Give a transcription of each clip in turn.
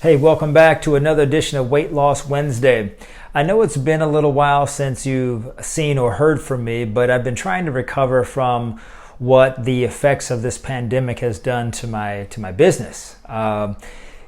Hey, welcome back to another edition of Weight Loss Wednesday. I know it's been a little while since you've seen or heard from me, but I've been trying to recover from what the effects of this pandemic has done to my business. A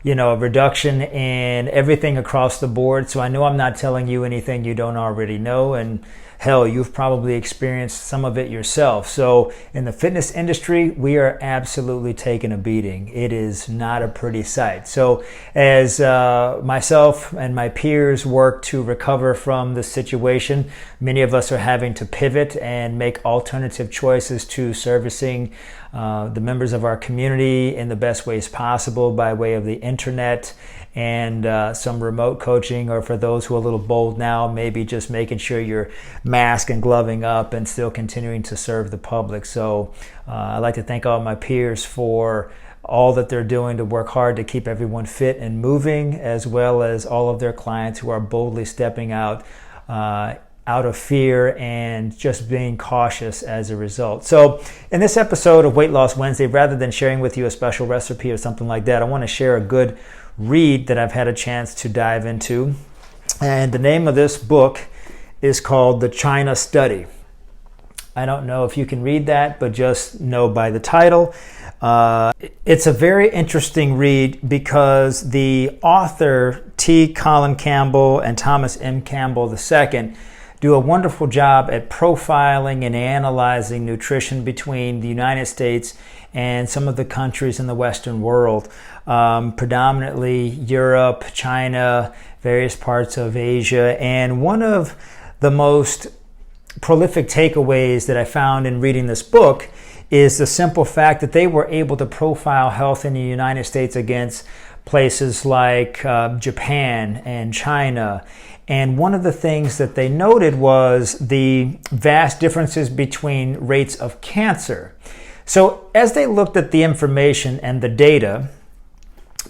reduction in everything across the board. So I know I'm not telling you anything you don't already know, and hell, you've probably experienced some of it yourself. So in the fitness industry, we are absolutely taking a beating. It is not a pretty sight. So as myself and my peers work to recover from the situation, many of us are having to pivot and make alternative choices to servicing the members of our community in the best ways possible by way of the internet and some remote coaching, or for those who are a little bold now, maybe just making sure you're mask and gloving up and still continuing to serve the public. So I'd like to thank all my peers for all that they're doing to work hard to keep everyone fit and moving, as well as all of their clients who are boldly stepping out of fear and just being cautious as a result. So in this episode of Weight Loss Wednesday, rather than sharing with you a special recipe or something like that, I want to share a good read that I've had a chance to dive into. And the name of this book is called The China Study. I don't know if you can read that, but just know by the title. It's a very interesting read because the author, T. Colin Campbell and Thomas M. Campbell II, do a wonderful job at profiling and analyzing nutrition between the United States and some of the countries in the Western world, predominantly Europe, China, various parts of Asia. And one of the most prolific takeaways that I found in reading this book is the simple fact that they were able to profile health in the United States against places like Japan and China. And one of the things that they noted was the vast differences between rates of cancer. So as they looked at the information and the data,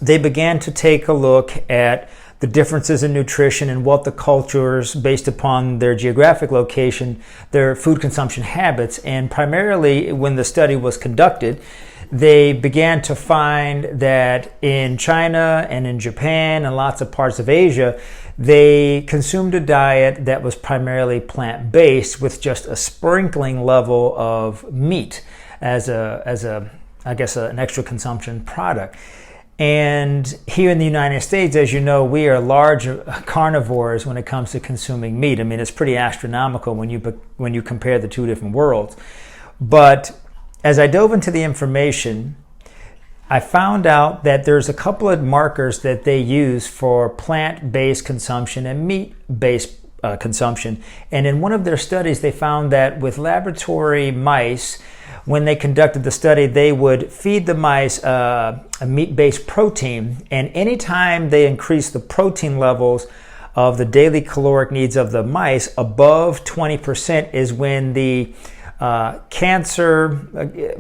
they began to take a look at the differences in nutrition and what the cultures, based upon their geographic location, their food consumption habits. And primarily when the study was conducted, they began to find that in China and in Japan and lots of parts of Asia, they consumed a diet that was primarily plant-based with just a sprinkling level of meat as an extra consumption product. And here in the United States, as you know, we are large carnivores when it comes to consuming meat. I mean, it's pretty astronomical when you compare the two different worlds. But as I dove into the information, I found out that there's a couple of markers that they use for plant-based consumption and meat-based consumption. And in one of their studies, they found that with laboratory mice, when they conducted the study, they would feed the mice a meat-based protein, and anytime they increased the protein levels of the daily caloric needs of the mice above 20% is when the cancer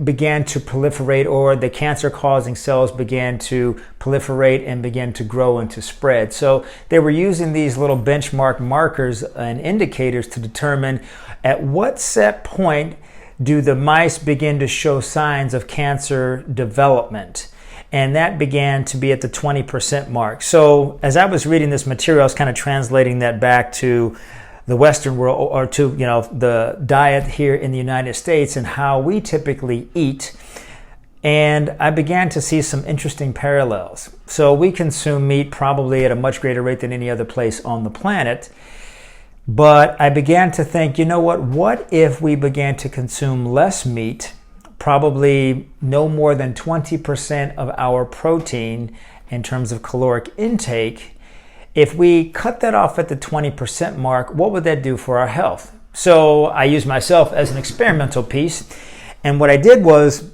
began to proliferate, or the cancer-causing cells began to proliferate and began to grow and to spread. So they were using these little benchmark markers and indicators to determine at what set point do the mice begin to show signs of cancer development. And that began to be at the 20% mark. So as I was reading this material, I was kind of translating that back to the Western world, or to the diet here in the United States and how we typically eat. And I began to see some interesting parallels. So we consume meat probably at a much greater rate than any other place on the planet. But I began to think, what if we began to consume less meat, probably no more than 20% of our protein in terms of caloric intake? If we cut that off at the 20% mark, what would that do for our health? So I used myself as an experimental piece. And what I did was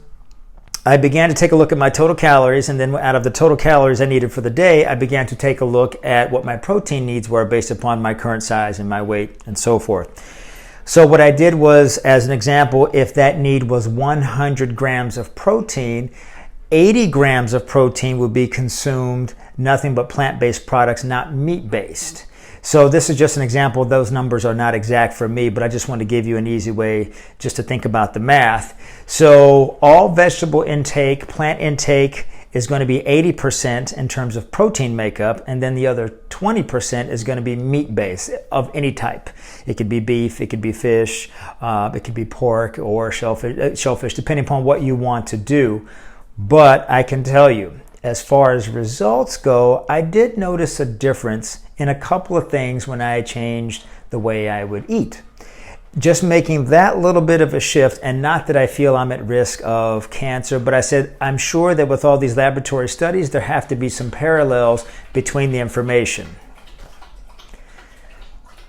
I began to take a look at my total calories, and then out of the total calories I needed for the day, I began to take a look at what my protein needs were based upon my current size and my weight and so forth. So what I did was, as an example, if that need was 100 grams of protein, 80 grams of protein would be consumed, nothing but plant-based products, not meat-based. So this is just an example. Those numbers are not exact for me, but I just want to give you an easy way just to think about the math. So all vegetable intake, plant intake, is going to be 80% in terms of protein makeup, and then the other 20% is going to be meat-based of any type. It could be beef, it could be fish, it could be pork or shellfish, depending upon what you want to do. But I can tell you, as far as results go, I did notice a difference in a couple of things when I changed the way I would eat. Just making that little bit of a shift, and not that I feel I'm at risk of cancer, but I said, I'm sure that with all these laboratory studies, there have to be some parallels between the information.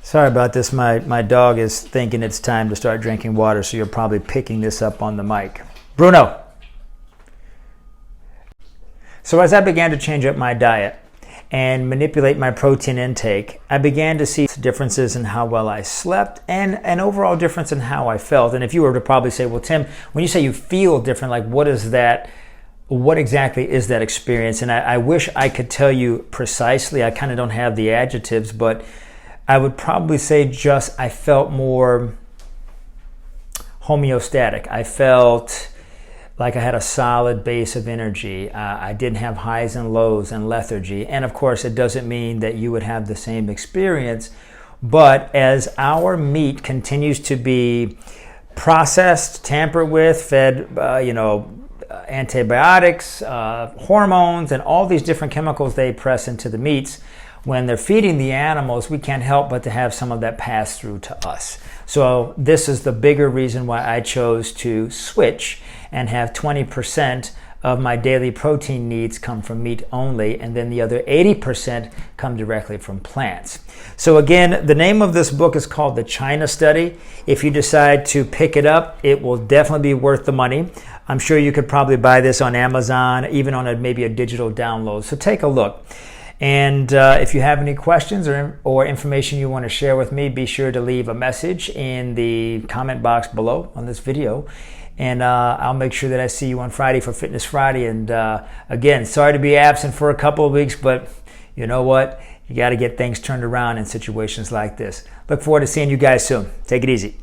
Sorry about this, my dog is thinking it's time to start drinking water, so you're probably picking this up on the mic. Bruno! So as I began to change up my diet and manipulate my protein intake, I began to see differences in how well I slept and an overall difference in how I felt. And if you were to probably say, well, Tim, when you say you feel different, like what is that? What exactly is that experience? And I wish I could tell you precisely. I kind of don't have the adjectives, but I would probably say just I felt more homeostatic. I felt like I had a solid base of energy. I didn't have highs and lows and lethargy. And of course, it doesn't mean that you would have the same experience. But as our meat continues to be processed, tampered with, fed, antibiotics, hormones, and all these different chemicals they press into the meats, when they're feeding the animals, we can't help but to have some of that pass through to us. So this is the bigger reason why I chose to switch and have 20% of my daily protein needs come from meat only, and then the other 80% come directly from plants. So again, the name of this book is called The China Study. If you decide to pick it up, it will definitely be worth the money. I'm sure you could probably buy this on Amazon, even on maybe a digital download. So take a look. And if you have any questions or information you want to share with me, be sure to leave a message in the comment box below on this video. And I'll make sure that I see you on Friday for Fitness Friday. And again, sorry to be absent for a couple of weeks, but you know what? You got to get things turned around in situations like this. Look forward to seeing you guys soon. Take it easy.